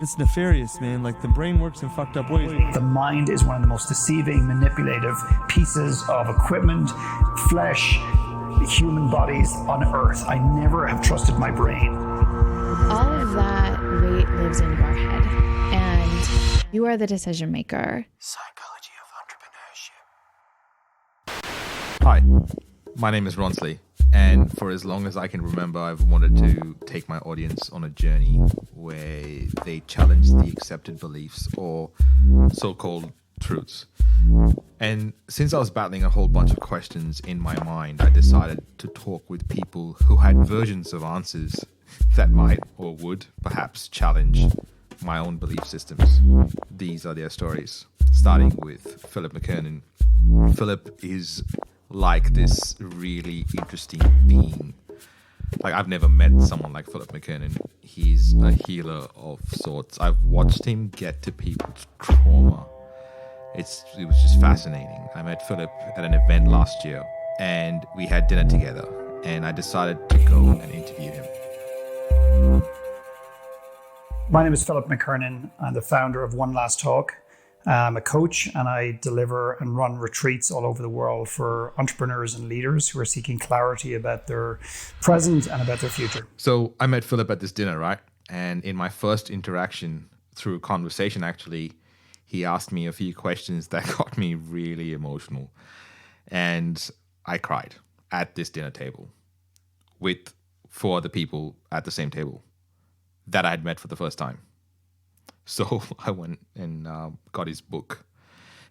It's nefarious, man. Like, the brain works in fucked up ways. The mind is one of the most deceiving, manipulative pieces of equipment, flesh, human bodies on earth. I never have trusted my brain. All of that weight lives in your head, and you are the decision maker. Psychology of Entrepreneurship. Hi, my name is Ronsley, and for as long as I can remember, I've wanted to take my audience on a journey where they challenge the accepted beliefs or so-called truths. And since I was battling a whole bunch of questions in my mind, I decided to talk with people who had versions of answers that might or would perhaps challenge my own belief systems. These are their stories, starting with Philip McKernan. Philip is like this really interesting being. Like, I've never met someone like Philip McKernan. He's a healer of sorts. I've watched him get to people's trauma. It was just fascinating. I met Philip at an event last year, and we had dinner together, and I decided to go and interview him. My name is Philip McKernan. I'm the founder of One Last Talk. I'm a coach, and I deliver and run retreats all over the world for entrepreneurs and leaders who are seeking clarity about their present and about their future. So I met Philip at this dinner, right? And in my first interaction through conversation, actually, he asked me a few questions that got me really emotional. And I cried at this dinner table with 4 other people at the same table that I had met for the first time. So I went and got his book.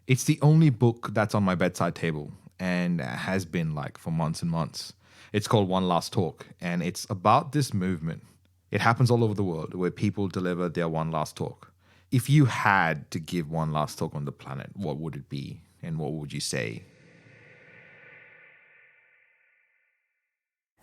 It's the only book that's on my bedside table and has been like for months and months. It's called One Last Talk, and it's about this movement. It happens all over the world where people deliver their one last talk. If you had to give one last talk on the planet, what would it be and what would you say?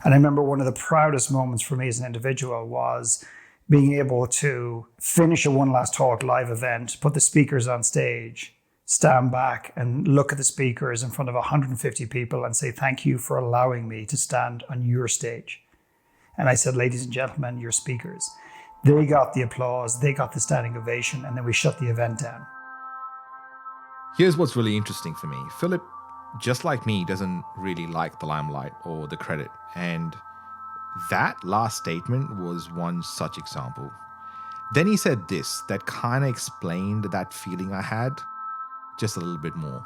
And I remember one of the proudest moments for me as an individual was being able to finish a One Last Talk live event, put the speakers on stage, stand back and look at the speakers in front of 150 people and say, thank you for allowing me to stand on your stage. And I said, ladies and gentlemen, your speakers. They got the applause, they got the standing ovation, and then we shut the event down. Here's what's really interesting for me. Philip, just like me, doesn't really like the limelight or the credit. And that last statement was one such example. Then he said this that kind of explained that feeling I had just a little bit more.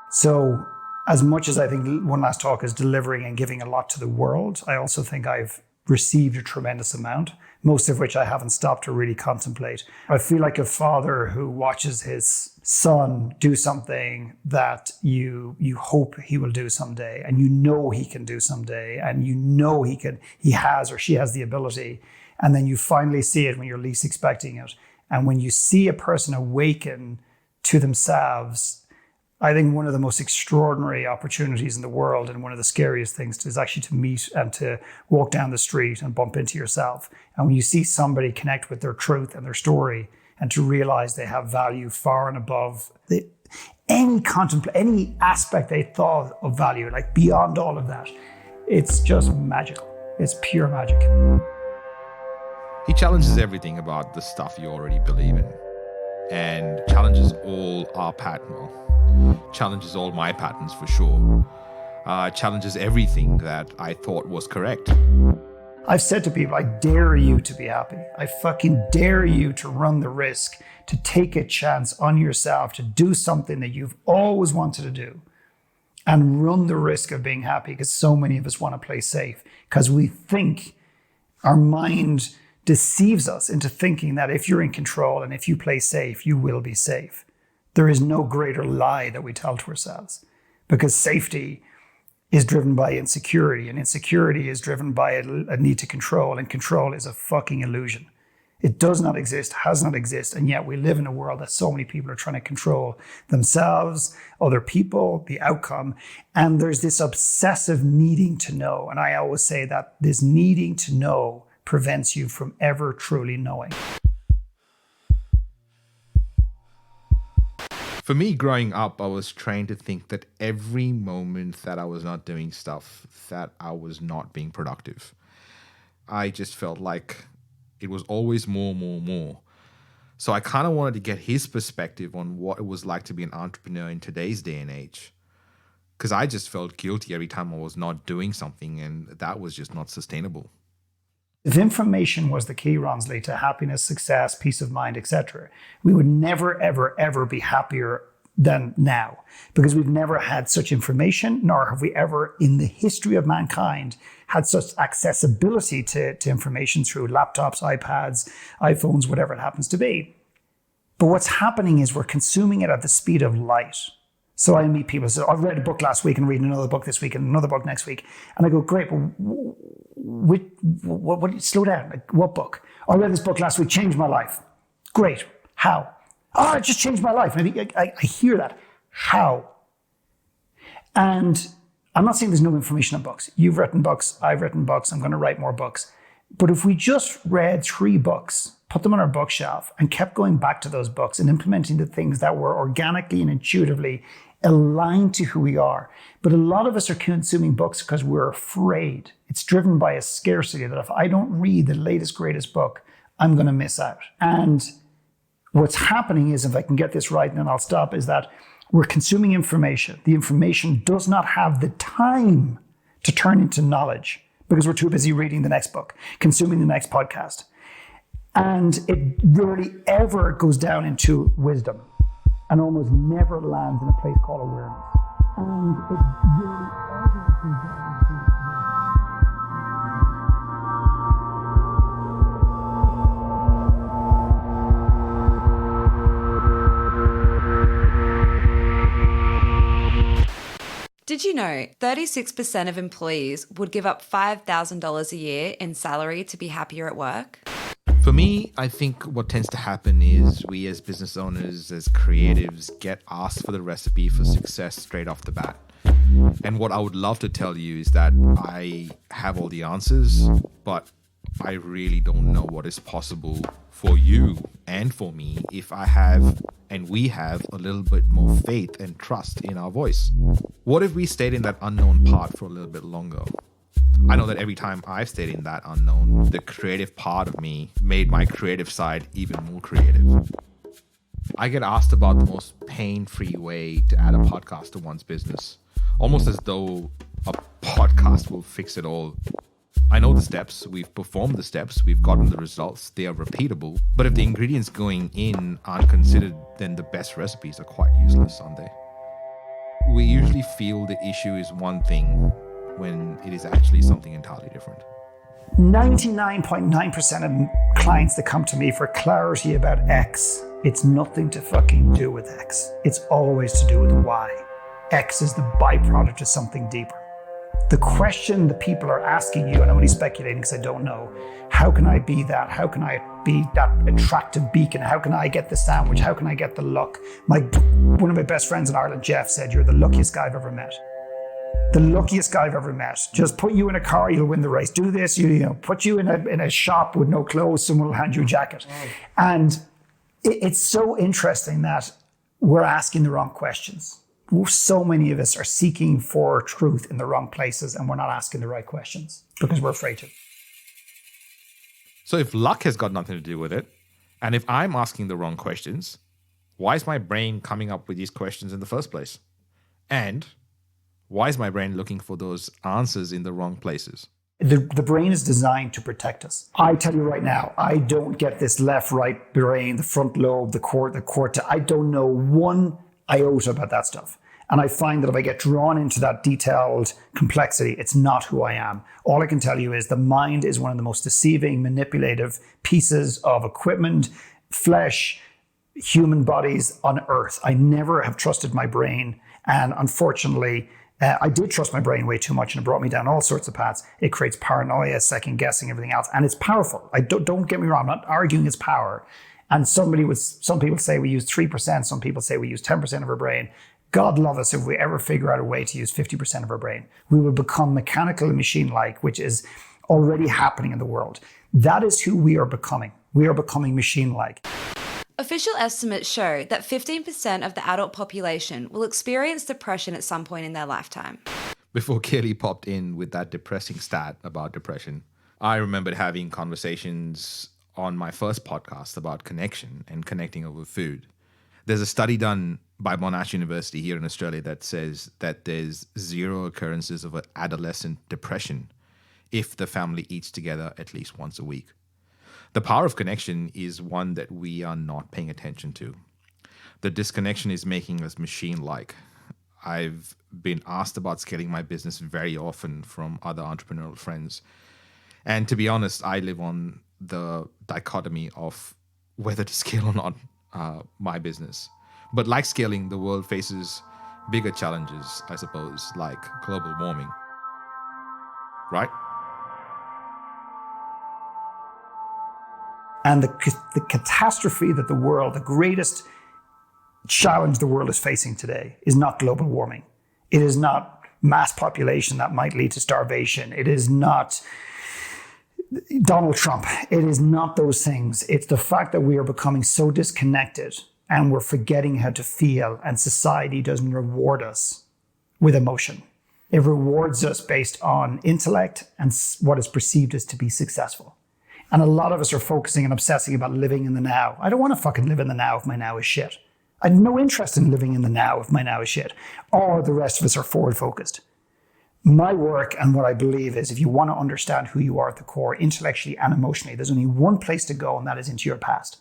So as much as I think One Last Talk is delivering and giving a lot to the world, I also think I've received a tremendous amount, most of which I haven't stopped to really contemplate. I feel like a father who watches his son do something that you hope he will do someday, and you know he can do someday, and you know he has or she has the ability, and then you finally see it when you're least expecting it. And when you see a person awaken to themselves, I think one of the most extraordinary opportunities in the world, and one of the scariest things, is actually to meet and to walk down the street and bump into yourself. And when you see somebody connect with their truth and their story, and to realize they have value far and above any aspect they thought of value, like beyond all of that, it's just magical. It's pure magic. He challenges everything about the stuff you already believe in, and challenges all our challenges all my patterns for sure. Challenges everything that I thought was correct. I've said to people, I dare you to be happy. I fucking dare you to run the risk, to take a chance on yourself, to do something that you've always wanted to do, and run the risk of being happy, because so many of us want to play safe, because we think our mind deceives us into thinking that if you're in control and if you play safe, you will be safe. There is no greater lie that we tell to ourselves, because safety is driven by insecurity, and insecurity is driven by a need to control, and control is a fucking illusion. It does not exist, has not existed, and yet we live in a world that so many people are trying to control themselves, other people, the outcome, and there's this obsessive needing to know. And I always say that this needing to know prevents you from ever truly knowing. For me, growing up, I was trained to think that every moment that I was not doing stuff, that I was not being productive. I just felt like It was always more, more, more. So I kind of wanted to get his perspective on what it was like to be an entrepreneur in today's day and age. Because I just felt guilty every time I was not doing something, and that was just not sustainable. If information was the key, Ronsley, to happiness, success, peace of mind, etc., we would never, ever, ever be happier than now, because we've never had such information, nor have we ever in the history of mankind had such accessibility to information through laptops, iPads, iPhones, whatever it happens to be. But what's happening is we're consuming it at the speed of light. So I meet people, so I've read a book last week and reading another book this week and another book next week. And I go, great, but what slow down, like, what book? I read this book last week, changed my life. Great, how? Oh, it just changed my life. And I hear that, how? And I'm not saying there's no information on books. You've written books, I've written books, I'm going to write more books. But if we just read 3 books, put them on our bookshelf and kept going back to those books and implementing the things that were organically and intuitively aligned to who we are. But a lot of us are consuming books because we're afraid. It's driven by a scarcity that if I don't read the latest, greatest book, I'm going to miss out. And what's happening is, if I can get this right and then I'll stop, is that we're consuming information. The information does not have the time to turn into knowledge because we're too busy reading the next book, consuming the next podcast. And it rarely ever goes down into wisdom and almost never lands in a place called awareness. And it rarely ever goes down into Did you know 36% of employees would give up $5,000 a year in salary to be happier at work? For me, I think what tends to happen is we as business owners, as creatives, get asked for the recipe for success straight off the bat. And what I would love to tell you is that I have all the answers, but I really don't know what is possible for you and for me if I have and we have a little bit more faith and trust in our voice. What if we stayed in that unknown part for a little bit longer? I know that every time I've stayed in that unknown, the creative part of me made my creative side even more creative. I get asked about the most pain-free way to add a podcast to one's business, almost as though a podcast will fix it all. I know the steps, we've performed the steps, we've gotten the results, they are repeatable, but if the ingredients going in aren't considered, then the best recipes are quite useless, aren't they? We usually feel the issue is one thing when it is actually something entirely different. 99.9% of clients that come to me for clarity about X, it's nothing to fucking do with X. It's always to do with Y. X is the byproduct of something deeper. The question that people are asking you, and I'm only speculating because I don't know, how can I be that? How can I be that attractive beacon? How can I get the sandwich? How can I get the look? One of my best friends in Ireland, Jeff, said, "You're the luckiest guy I've ever met." The luckiest guy I've ever met. Just put you in a car, you'll win the race. Do this, put you in a shop with no clothes, someone will hand you a jacket. And it's so interesting that we're asking the wrong questions. So many of us are seeking for truth in the wrong places and we're not asking the right questions because we're afraid to. So if luck has got nothing to do with it, and if I'm asking the wrong questions, why is my brain coming up with these questions in the first place? And why is my brain looking for those answers in the wrong places? The brain is designed to protect us. I tell you right now, I don't get this left-right brain, the front lobe, the cortex. I don't know one iota about that stuff. And I find that if I get drawn into that detailed complexity, it's not who I am. All I can tell you is the mind is one of the most deceiving, manipulative pieces of equipment, flesh, human bodies on earth. I never have trusted my brain. And unfortunately, I did trust my brain way too much and it brought me down all sorts of paths. It creates paranoia, second guessing, everything else. And it's powerful. Don't get me wrong, I'm not arguing its power. And some people say we use 3%, some people say we use 10% of our brain. God love us if we ever figure out a way to use 50% of our brain. We will become mechanical and machine-like, which is already happening in the world. That is who we are becoming. We are becoming machine-like. Official estimates show that 15% of the adult population will experience depression at some point in their lifetime. Before Kelly popped in with that depressing stat about depression, I remembered having conversations on my first podcast about connection and connecting over food. There's a study done by Monash University here in Australia that says that there's 0 occurrences of adolescent depression if the family eats together at least once a week. The power of connection is one that we are not paying attention to. The disconnection is making us machine-like. I've been asked about scaling my business very often from other entrepreneurial friends. And to be honest, I live on the dichotomy of whether to scale or not my business. But like scaling, the world faces bigger challenges, I suppose, like global warming. Right? And the catastrophe that the greatest challenge the world is facing today is not global warming. It is not mass population that might lead to starvation. It is not Donald Trump. It is not those things. It's the fact that we are becoming so disconnected and we're forgetting how to feel, and society doesn't reward us with emotion. It rewards us based on intellect and what is perceived as to be successful. And a lot of us are focusing and obsessing about living in the now. I don't want to fucking live in the now if my now is shit. I have no interest in living in the now if my now is shit. Or the rest of us are forward focused. My work and what I believe is if you want to understand who you are at the core, intellectually and emotionally, there's only one place to go, and that is into your past.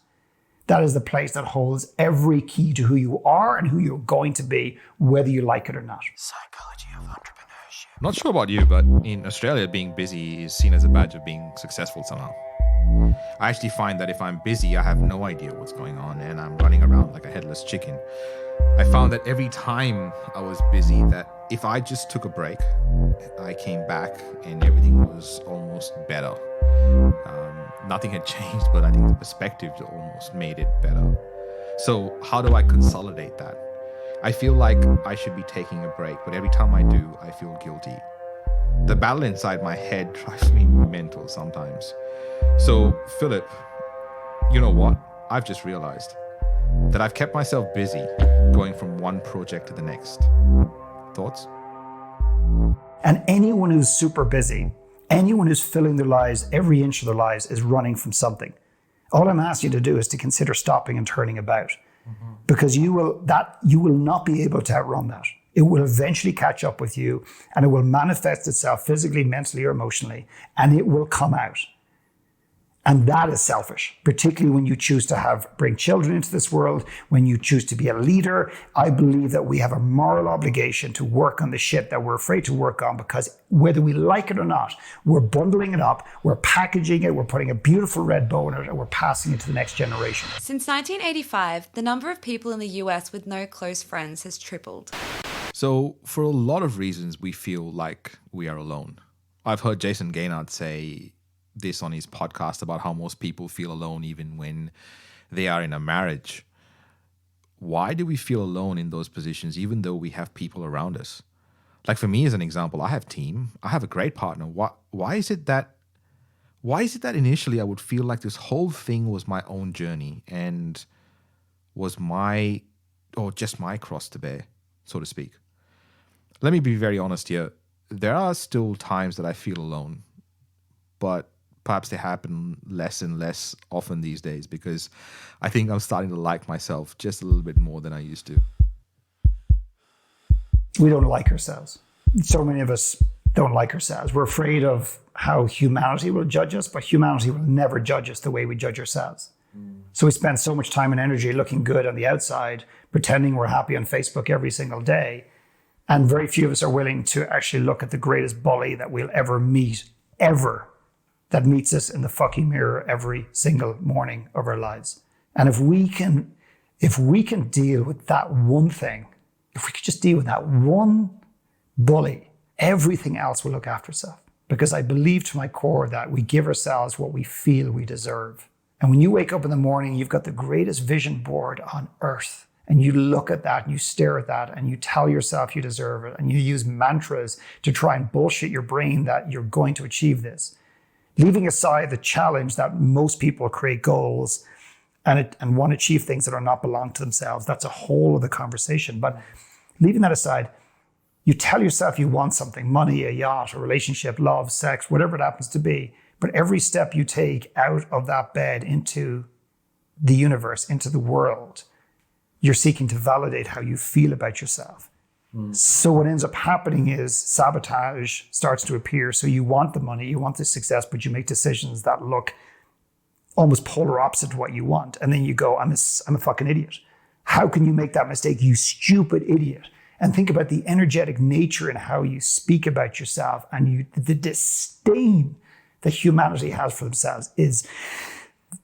That is the place that holds every key to who you are and who you're going to be, whether you like it or not. Psychology of Entrepreneurship. Not sure about you, but in Australia, being busy is seen as a badge of being successful somehow. I actually find that if I'm busy, I have no idea what's going on and I'm running around like a headless chicken. I found that every time I was busy, that if I just took a break, I came back and everything was almost better. Nothing had changed, but I think the perspective almost made it better. So how do I consolidate that? I feel like I should be taking a break, but every time I do, I feel guilty. The battle inside my head drives me mental sometimes. So, Philip, you know what? I've just realized that I've kept myself busy going from one project to the next. Thoughts? And anyone who's super busy, anyone who's filling their lives, every inch of their lives is running from something. All I'm asking you to do is to consider stopping and turning about. Because you will not be able to outrun that. It will eventually catch up with you, and it will manifest itself physically, mentally, or emotionally, and it will come out. And that is selfish, particularly when you choose to bring children into this world, when you choose to be a leader. I believe that we have a moral obligation to work on the shit that we're afraid to work on, because whether we like it or not, we're bundling it up, we're packaging it, we're putting a beautiful red bow in it, and we're passing it to the next generation. Since 1985, the number of people in the US with no close friends has tripled. So, for a lot of reasons, we feel like we are alone. I've heard Jason Gaynard say this on his podcast about how most people feel alone even when they are in a marriage. Why do we feel alone in those positions even though we have people around us? Like for me as an example, I have team, I have a great partner. Why is it that initially I would feel like this whole thing was my own journey and was just my cross to bear, so to speak? Let me be very honest here. There are still times that I feel alone, but perhaps they happen less and less often these days because I think I'm starting to like myself just a little bit more than I used to. We don't like ourselves. So many of us don't like ourselves. We're afraid of how humanity will judge us, but humanity will never judge us the way we judge ourselves. So we spend so much time and energy looking good on the outside, pretending we're happy on Facebook every single day. And very few of us are willing to actually look at the greatest bully that we'll ever meet, that meets us in the fucking mirror every single morning of our lives. And if we can deal with that one thing, if we could just deal with that one bully, everything else will look after itself. Because I believe to my core that we give ourselves what we feel we deserve. And when you wake up in the morning, you've got the greatest vision board on earth. And you look at that and you stare at that and you tell yourself you deserve it. And you use mantras to try and bullshit your brain that you're going to achieve this. Leaving aside the challenge that most people create goals and want to achieve things that are not belong to themselves. That's a whole other conversation. But leaving that aside, you tell yourself you want something, money, a yacht, a relationship, love, sex, whatever it happens to be. But every step you take out of that bed into the universe, into the world, you're seeking to validate how you feel about yourself. So what ends up happening is sabotage starts to appear. So you want the money, you want the success, but you make decisions that look almost polar opposite to what you want. And then you go, I'm a fucking idiot. How can you make that mistake, you stupid idiot? And think about the energetic nature in how you speak about yourself, and the disdain that humanity has for themselves is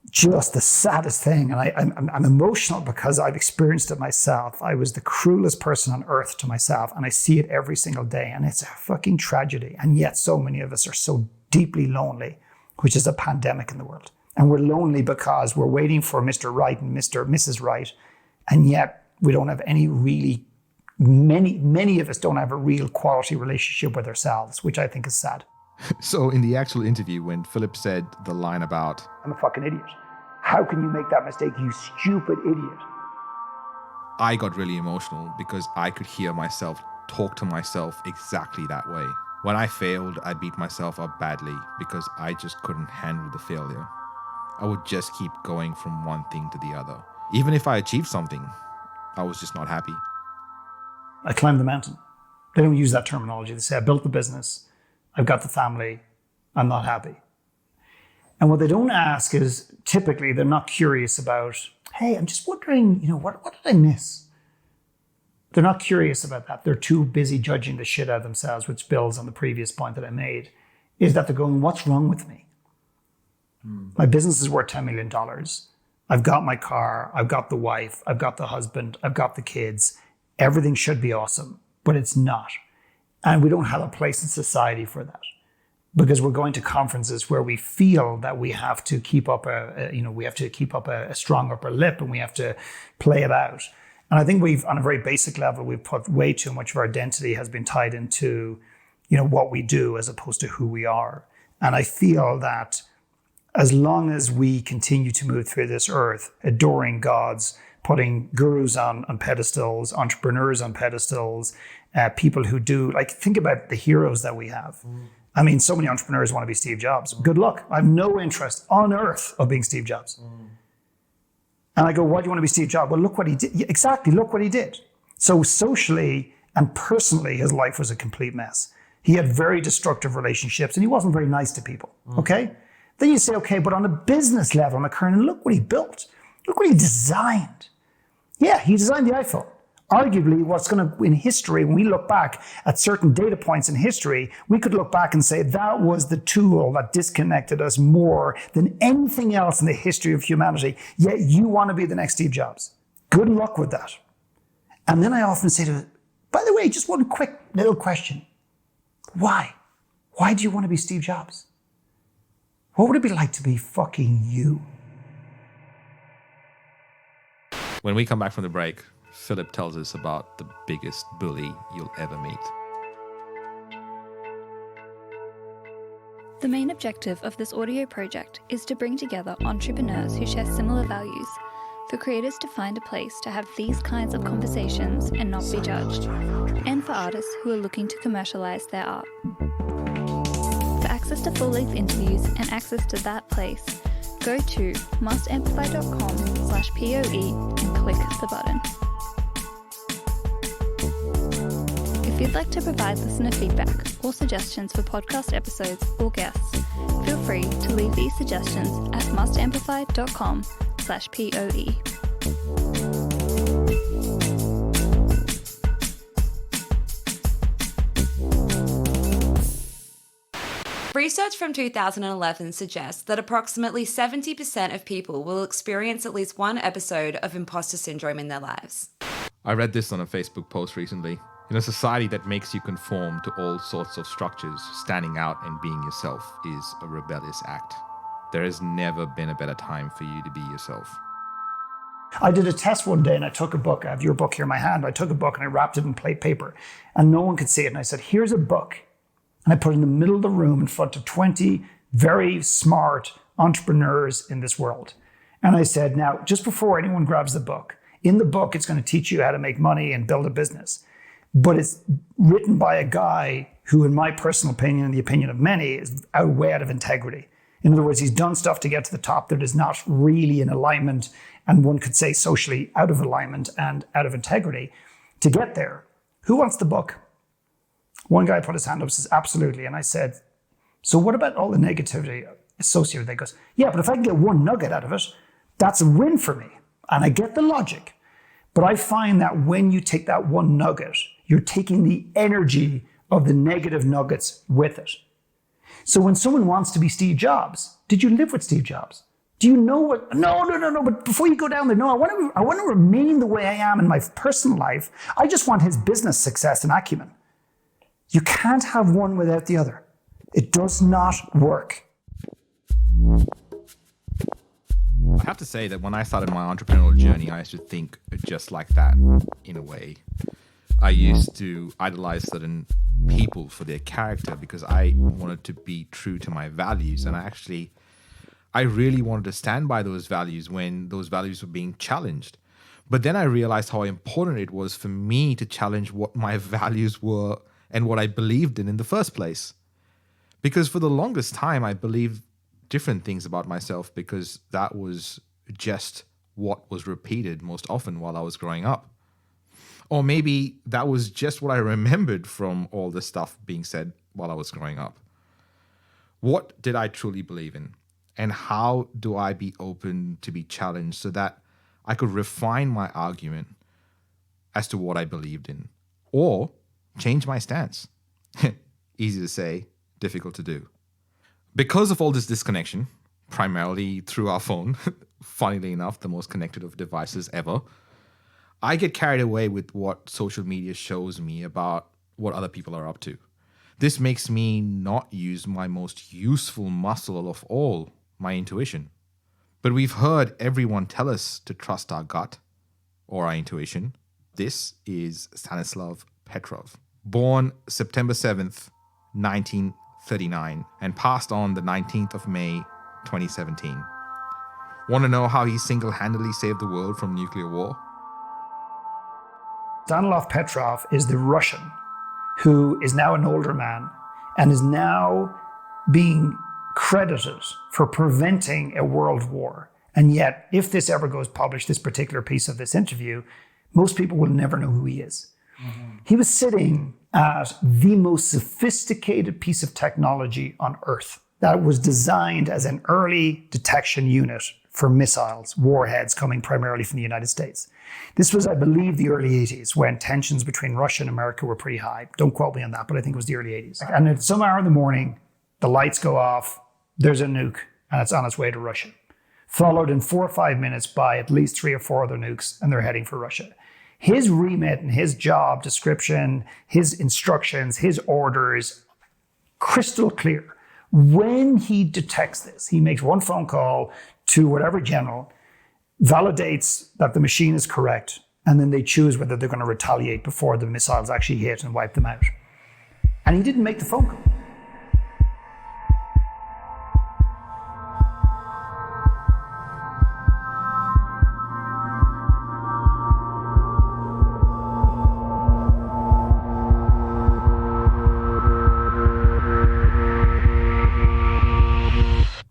just the saddest thing. And I'm emotional because I've experienced it myself. I was the cruelest person on earth to myself, and I see it every single day, and it's a fucking tragedy. And yet so many of us are so deeply lonely, which is a pandemic in the world. And we're lonely because we're waiting for Mr. Right and Mrs. Right, and yet we don't have any really, many of us don't have a real quality relationship with ourselves, which I think is sad. So in the actual interview, when Philip said the line about, I'm a fucking idiot. How can you make that mistake, you stupid idiot? I got really emotional because I could hear myself talk to myself exactly that way. When I failed, I beat myself up badly because I just couldn't handle the failure. I would just keep going from one thing to the other. Even if I achieved something, I was just not happy. I climbed the mountain. They don't use that terminology. They say, I built the business, I've got the family, I'm not happy. And what they don't ask is, typically they're not curious about, hey, I'm just wondering, what did I miss? They're not curious about that. They're too busy judging the shit out of themselves, which builds on the previous point that I made, is that they're going, what's wrong with me? My business is worth $10 million. I've got my car, I've got the wife, I've got the husband, I've got the kids. Everything should be awesome, but it's not. And we don't have a place in society for that, because we're going to conferences where we feel that we have to keep up a strong upper lip, and we have to play it out. And I think on a very basic level, we've put way too much of our identity has been tied into, what we do as opposed to who we are. And I feel that as long as we continue to move through this earth, adoring gods, putting gurus on pedestals, entrepreneurs on pedestals, people who do, think about the heroes that we have. I mean, so many entrepreneurs want to be Steve Jobs. Good luck. I have no interest on earth of being Steve Jobs. And I go, why do you want to be Steve Jobs? Well, look what he did. Yeah, exactly, look what he did. So socially and personally, his life was a complete mess. He had very destructive relationships, and he wasn't very nice to people, okay? Then you say, okay, but on a business level, McKernan, look what he built. Look what he designed. Yeah, he designed the iPhone. Arguably, in history, when we look back at certain data points in history, we could look back and say that was the tool that disconnected us more than anything else in the history of humanity. Yet you want to be the next Steve Jobs. Good luck with that. And then I often say to him, by the way, just one quick little question. Why? Why do you want to be Steve Jobs? What would it be like to be fucking you? When we come back from the break, Philip tells us about the biggest bully you'll ever meet. The main objective of this audio project is to bring together entrepreneurs who share similar values, for creators to find a place to have these kinds of conversations and not be judged, and for artists who are looking to commercialize their art. For access to full-length interviews and access to that place, go to mustamplify.com/POE and click the button. If you'd like to provide listener feedback or suggestions for podcast episodes or guests, feel free to leave these suggestions at mustamplify.com/POE. Research from 2011 suggests that approximately 70% of people will experience at least one episode of imposter syndrome in their lives. I read this on a Facebook post recently. In a society that makes you conform to all sorts of structures, standing out and being yourself is a rebellious act. There has never been a better time for you to be yourself. I did a test one day and I took a book. I have your book here in my hand. I took a book and I wrapped it in plate paper and no one could see it. And I said, here's a book. And I put it in the middle of the room in front of 20 very smart entrepreneurs in this world. And I said, now, just before anyone grabs the book, in the book, it's going to teach you how to make money and build a business. But it's written by a guy who, in my personal opinion and the opinion of many, is way out of integrity. In other words, he's done stuff to get to the top that is not really in alignment, and one could say socially out of alignment and out of integrity to get there. Who wants the book? One guy put his hand up and says, absolutely. And I said, so what about all the negativity associated with it? He goes, yeah, but if I can get one nugget out of it, that's a win for me. And I get the logic. But I find that when you take that one nugget, you're taking the energy of the negative nuggets with it. So when someone wants to be Steve Jobs, did you live with Steve Jobs? Do you know what? No. But before you go down there, no, I want to remain the way I am in my personal life. I just want his business success and acumen. You can't have one without the other. It does not work. I have to say that when I started my entrepreneurial journey, I used to think just like that, in a way. I used to idolize certain people for their character because I wanted to be true to my values. And I really wanted to stand by those values when those values were being challenged. But then I realized how important it was for me to challenge what my values were and what I believed in the first place. Because for the longest time, I believed different things about myself because that was just what was repeated most often while I was growing up. Or maybe that was just what I remembered from all the stuff being said while I was growing up. What did I truly believe in? And how do I be open to be challenged so that I could refine my argument as to what I believed in? Or change my stance? Easy to say, difficult to do. Because of all this disconnection, primarily through our phone, funnily enough, the most connected of devices ever, I get carried away with what social media shows me about what other people are up to. This makes me not use my most useful muscle of all, my intuition. But we've heard everyone tell us to trust our gut or our intuition. This is Stanislav Petrov, born September 7th, 1939, and passed on the 19th of May, 2017. Want to know how he single-handedly saved the world from nuclear war? Stanislav Petrov is the Russian who is now an older man and is now being credited for preventing a world war. And yet, if this ever goes published, this particular piece of this interview, most people will never know who he is. Mm-hmm. He was sitting at the most sophisticated piece of technology on Earth that was designed as an early detection unit for missiles, warheads coming primarily from the United States. This was, I believe, the early 80s when tensions between Russia and America were pretty high. Don't quote me on that, but I think it was the early 80s. And at some hour in the morning, the lights go off, there's a nuke, and it's on its way to Russia. Followed in 4 or 5 minutes by at least 3 or 4 other nukes, and they're heading for Russia. His remit and his job description, his instructions, his orders, crystal clear. When he detects this, he makes one phone call to whatever general, validates that the machine is correct, and then they choose whether they're going to retaliate before the missiles actually hit and wipe them out. And he didn't make the phone call.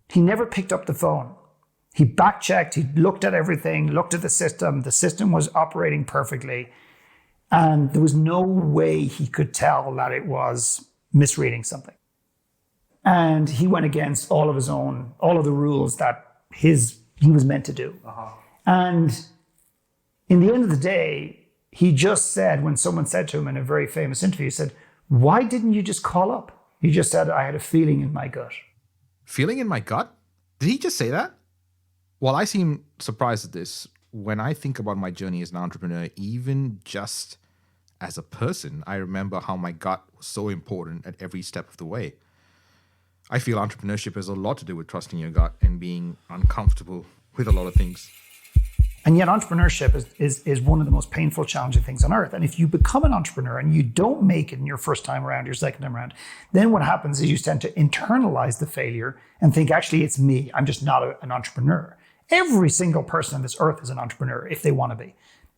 He never picked up the phone. He back-checked, he looked at everything, looked at the system was operating perfectly, and there was no way he could tell that it was misreading something. And he went against all of the rules that he was meant to do. Uh-huh. And in the end of the day, he just said, when someone said to him in a very famous interview, he said, "Why didn't you just call up?" He just said, "I had a feeling in my gut." Feeling in my gut? Did he just say that? Well, I seem surprised at this. When I think about my journey as an entrepreneur, even just as a person, I remember how my gut was so important at every step of the way. I feel entrepreneurship has a lot to do with trusting your gut and being uncomfortable with a lot of things. And yet entrepreneurship is one of the most painful, challenging things on earth. And if you become an entrepreneur and you don't make it in your first time around, your second time around, then what happens is you tend to internalize the failure and think, actually, it's me. I'm just not an entrepreneur. Every single person on this earth is an entrepreneur if they want to be.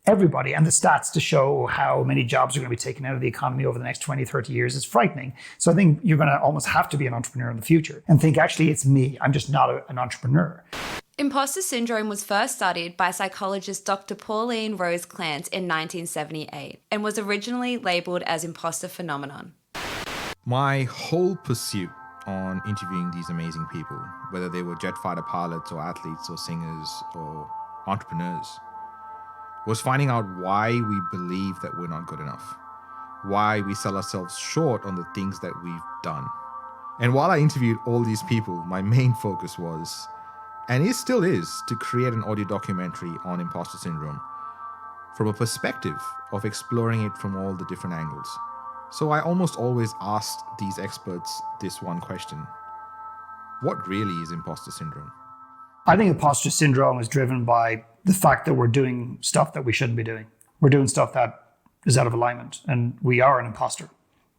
everybody. And the stats to show how many jobs are going to be taken out of the economy over the next 20, 30 years is frightening. So I think you're going to almost have to be an entrepreneur in the future and think, actually, it's me. I'm just not an entrepreneur. Imposter syndrome was first studied by psychologist Dr. Pauline Rose Clance in 1978 and was originally labelled as imposter phenomenon. My whole pursuit on interviewing these amazing people, whether they were jet fighter pilots or athletes or singers or entrepreneurs, was finding out why we believe that we're not good enough, why we sell ourselves short on the things that we've done. And while I interviewed all these people, my main focus was, and it still is, to create an audio documentary on imposter syndrome from a perspective of exploring it from all the different angles. So I almost always asked these experts this one question: what really is imposter syndrome? I think imposter syndrome is driven by the fact that we're doing stuff that we shouldn't be doing. We're doing stuff that is out of alignment, and we are an imposter.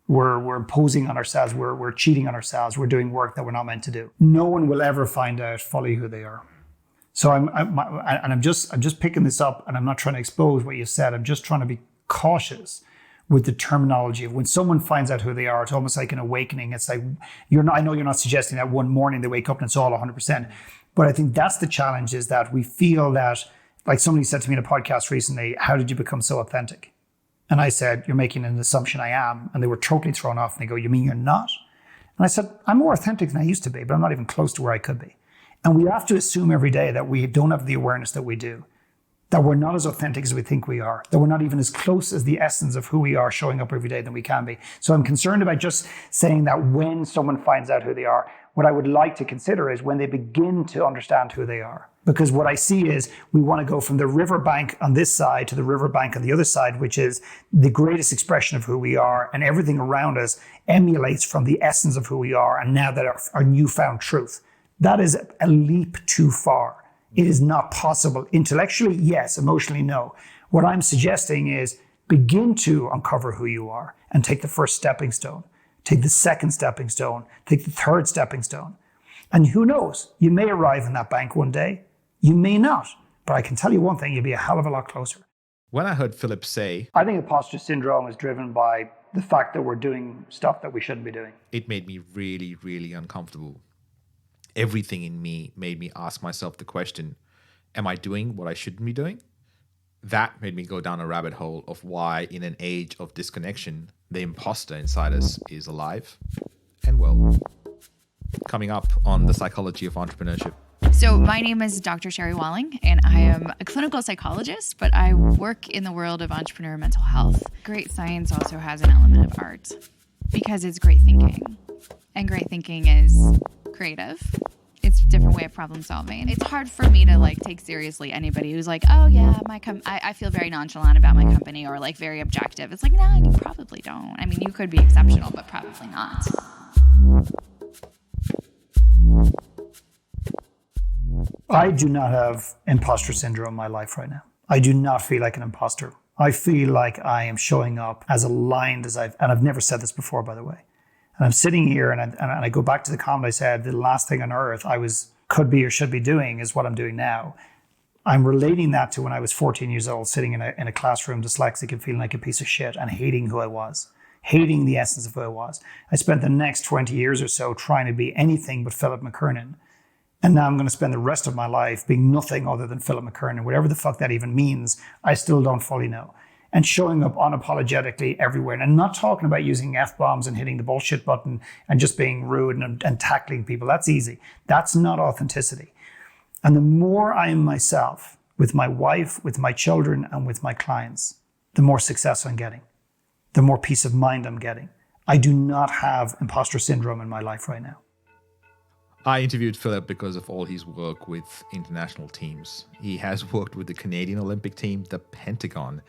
We're imposing on ourselves. We're cheating on ourselves. We're doing work that we're not meant to do. No one will ever find out fully who they are. So I'm just picking this up, and I'm not trying to expose what you said. I'm just trying to be cautious with the terminology of when someone finds out who they are. It's almost like an awakening. It's like I know you're not suggesting that one morning they wake up and it's all 100%, but I think that's the challenge, is that we feel that, like somebody said to me in a podcast recently, how did you become so authentic? And I said, you're making an assumption I am. And they were totally thrown off. And they go, you mean you're not? And I said, I'm more authentic than I used to be, but I'm not even close to where I could be. And we have to assume every day that we don't have the awareness that we do, that we're not as authentic as we think we are, that we're not even as close as the essence of who we are showing up every day than we can be. So I'm concerned about just saying that when someone finds out who they are, what I would like to consider is when they begin to understand who they are. Because what I see is we want to go from the riverbank on this side to the riverbank on the other side, which is the greatest expression of who we are, and everything around us emulates from the essence of who we are, and now that our newfound truth. That is a leap too far. It is not possible. Intellectually, yes. Emotionally, no. What I'm suggesting is begin to uncover who you are and take the first stepping stone. Take the second stepping stone. Take the third stepping stone. And who knows? You may arrive in that bank one day. You may not. But I can tell you one thing, you'll be a hell of a lot closer. When I heard Philip say, I think imposter syndrome is driven by the fact that we're doing stuff that we shouldn't be doing. it made me really, really uncomfortable. Everything in me made me ask myself the question, am I doing what I shouldn't be doing? That made me go down a rabbit hole of why, in an age of disconnection, the imposter inside us is alive and well. Coming up on the Psychology of Entrepreneurship. So my name is Dr. Sherry Walling, and I am a clinical psychologist, but I work in the world of entrepreneur mental health. Great science also has an element of art because it's great thinking. And great thinking is creative. It's a different way of problem solving. It's hard for me to take seriously anybody who's like, oh yeah, I feel very nonchalant about my company, or very objective. It's like, no, you probably don't. I mean, you could be exceptional, but probably not. I do not have imposter syndrome in my life right now. I do not feel like an imposter. I feel like I am showing up as aligned as and I've never said this before, by the way. And I'm sitting here and I go back to the comment I said, the last thing on earth I could be or should be doing is what I'm doing now. I'm relating that to when I was 14 years old, sitting in a classroom, dyslexic and feeling like a piece of shit and hating who I was, hating the essence of who I was. I spent the next 20 years or so trying to be anything but Philip McKernan. And now I'm going to spend the rest of my life being nothing other than Philip McKernan. Whatever the fuck that even means, I still don't fully know. And showing up unapologetically everywhere. And I'm not talking about using F-bombs and hitting the bullshit button and just being rude and tackling people. That's easy. That's not authenticity. And the more I am myself, with my wife, with my children, and with my clients, the more success I'm getting, the more peace of mind I'm getting. I do not have imposter syndrome in my life right now. I interviewed Philip because of all his work with international teams. He has worked with the Canadian Olympic team, the Pentagon,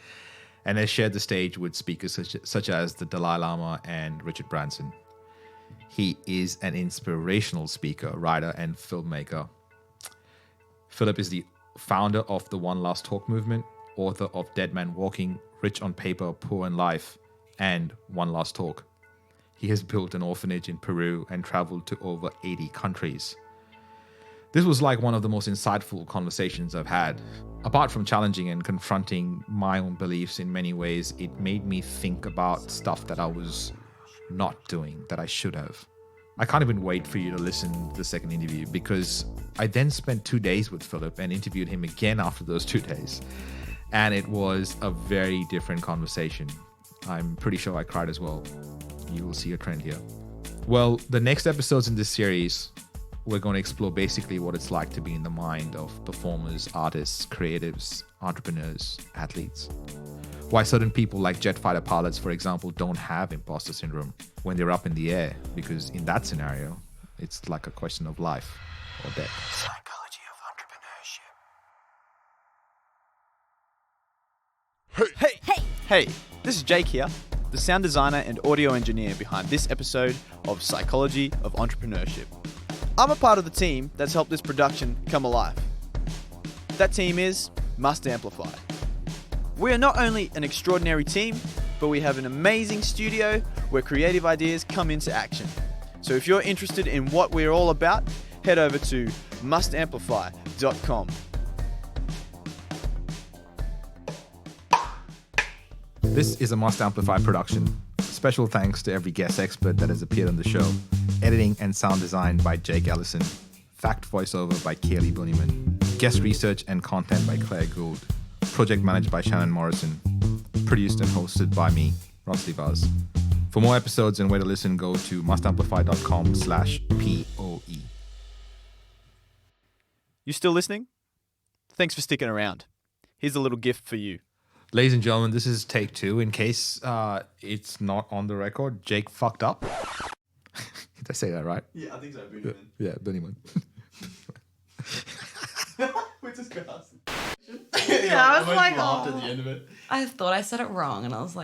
and has shared the stage with speakers such as the Dalai Lama and Richard Branson. He is an inspirational speaker, writer, and filmmaker. Philip is the founder of the One Last Talk movement, author of Dead Man Walking, Rich on Paper, Poor in Life, and One Last Talk. He has built an orphanage in Peru and traveled to over 80 countries. This was one of the most insightful conversations I've had. apart from challenging and confronting my own beliefs in many ways, it made me think about stuff that I was not doing that I should have. I can't even wait for you to listen to the second interview, because I then spent 2 days with Philip and interviewed him again after those 2 days. And it was a very different conversation. I'm pretty sure I cried as well. You will see a trend here. Well, the next episodes in this series, we're going to explore basically what it's like to be in the mind of performers, artists, creatives, entrepreneurs, athletes. Why certain people like jet fighter pilots, for example, don't have imposter syndrome when they're up in the air, because in that scenario, it's like a question of life or death. Psychology of Entrepreneurship. Hey, this is Jake here, the sound designer and audio engineer behind this episode of Psychology of Entrepreneurship. I'm a part of the team that's helped this production come alive. That team is Must Amplify. We are not only an extraordinary team, but we have an amazing studio where creative ideas come into action. So if you're interested in what we're all about, head over to mustamplify.com. This is a Must Amplify production. Special thanks to every guest expert that has appeared on the show. Editing and sound design by Jake Ellison. Fact voiceover by Kaylee Bunnyman. Guest research and content by Claire Gould. Project managed by Shannon Morrison. Produced and hosted by me, Ronsley Vaz. For more episodes and where to listen, go to mustamplify.com/POE. You still listening? Thanks for sticking around. Here's a little gift for you. Ladies and gentlemen, this is take 2. In case it's not on the record, Jake fucked up. Did I say that right? Yeah, I think so, Bunnyman. Yeah, Bunnyman. We're just gassed. Yeah, I was like, at the end of it. I thought I said it wrong, and I was like,